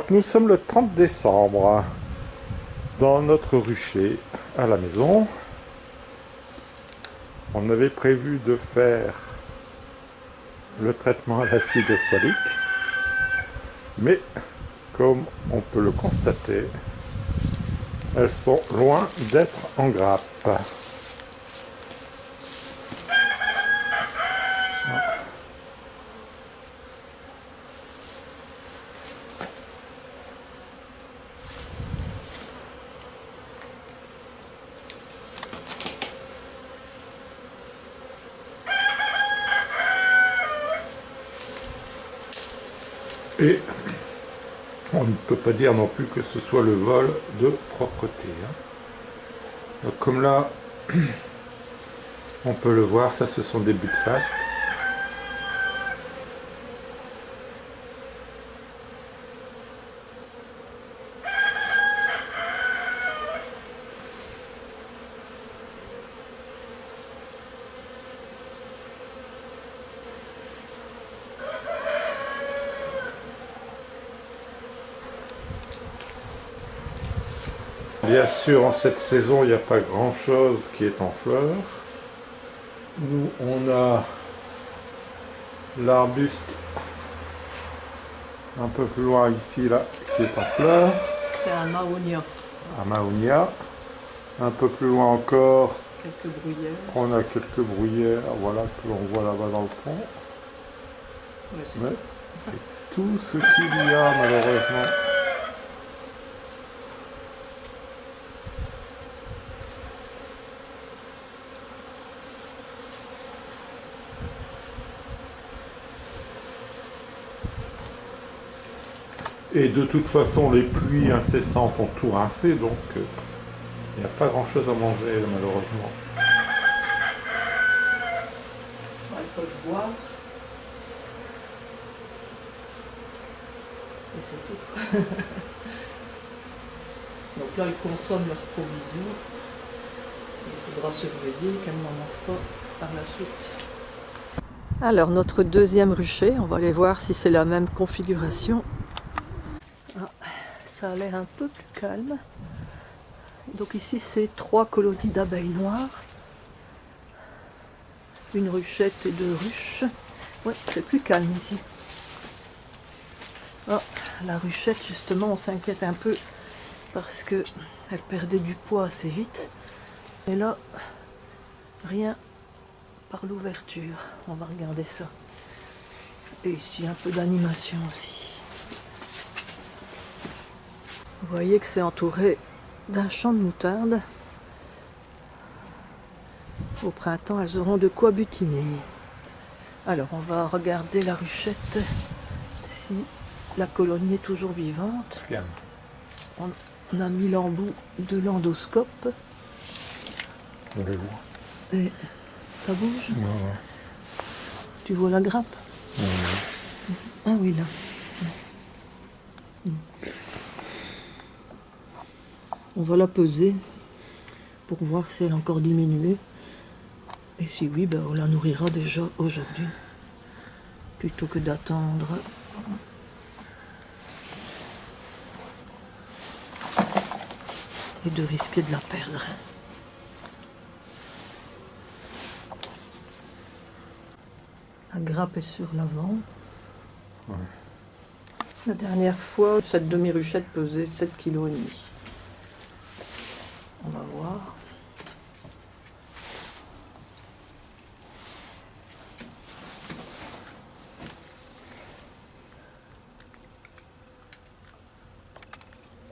Nous sommes le 30 décembre dans notre rucher à la maison. On avait prévu de faire le traitement à l'acide phosphoриque, mais comme on peut le constater, elles sont loin d'être en grappe. Et on ne peut pas dire non plus que ce soit le vol de propreté. Donc comme là, on peut le voir, ça ce sont des buttfast. Bien sûr, en cette saison, il n'y a pas grand-chose qui est en fleurs. Nous, on a l'arbuste un peu plus loin ici, là, qui est en fleurs. C'est un mahonia. Un mahonia. Un peu plus loin encore, Quelques bruyères. on a quelques bruyères, voilà, que l'on voit là-bas dans le fond. Ouais, Mais c'est tout ce qu'il y a, malheureusement. Et de toute façon, les pluies incessantes ont tout rincé, donc il n'y a pas grand-chose à manger, malheureusement. Ils peuvent boire. Et c'est tout. Donc là, ils consomment leurs provisions. Il faudra surveiller qu'elles n'en mangent pas par la suite. Alors, notre deuxième rucher, on va aller voir si c'est la même configuration. Ça a l'air un peu plus calme. Donc ici, c'est 3 colonies d'abeilles noires. Une ruchette et 2 ruches. Ouais, c'est plus calme ici. Oh, la ruchette, justement, on s'inquiète un peu parce que elle perdait du poids assez vite. Et là, rien par l'ouverture. On va regarder ça. Et ici, un peu d'animation aussi. Vous voyez que c'est entouré d'un champ de moutarde. Au printemps, elles auront de quoi butiner. Alors, on va regarder la ruchette, si la colonie est toujours vivante. Bien. On a mis l'embout de l'endoscope. On les voit. Et ça bouge. Ouais. Tu vois la grappe? Ouais. Ah oui, là. On va la peser pour voir si elle a encore diminué. Et si oui, ben on la nourrira déjà aujourd'hui, plutôt que d'attendre. Et de risquer de la perdre. La grappe est sur l'avant. Ouais. La dernière fois, cette demi-ruchette pesait 7,5 kg. On va voir.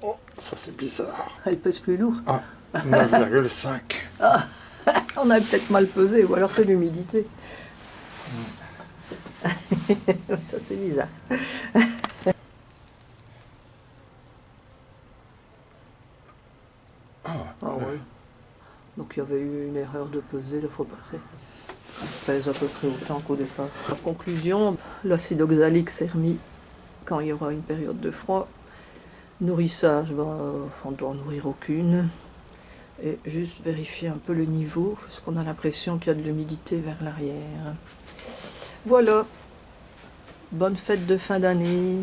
Oh, ça c'est bizarre. Elle pèse plus lourd. Ah, 9,5. On a peut-être mal pesé, ou alors c'est l'humidité. Ça c'est bizarre. Ah oui. Donc il y avait eu une erreur de pesée la fois passée. Elle pèse à peu près autant qu'au départ. En conclusion, l'acide oxalique s'est remis quand il y aura une période de froid. Nourrissage, on doit en nourrir aucune. Et juste vérifier un peu le niveau, parce qu'on a l'impression qu'il y a de l'humidité vers l'arrière. Voilà. Bonne fête de fin d'année.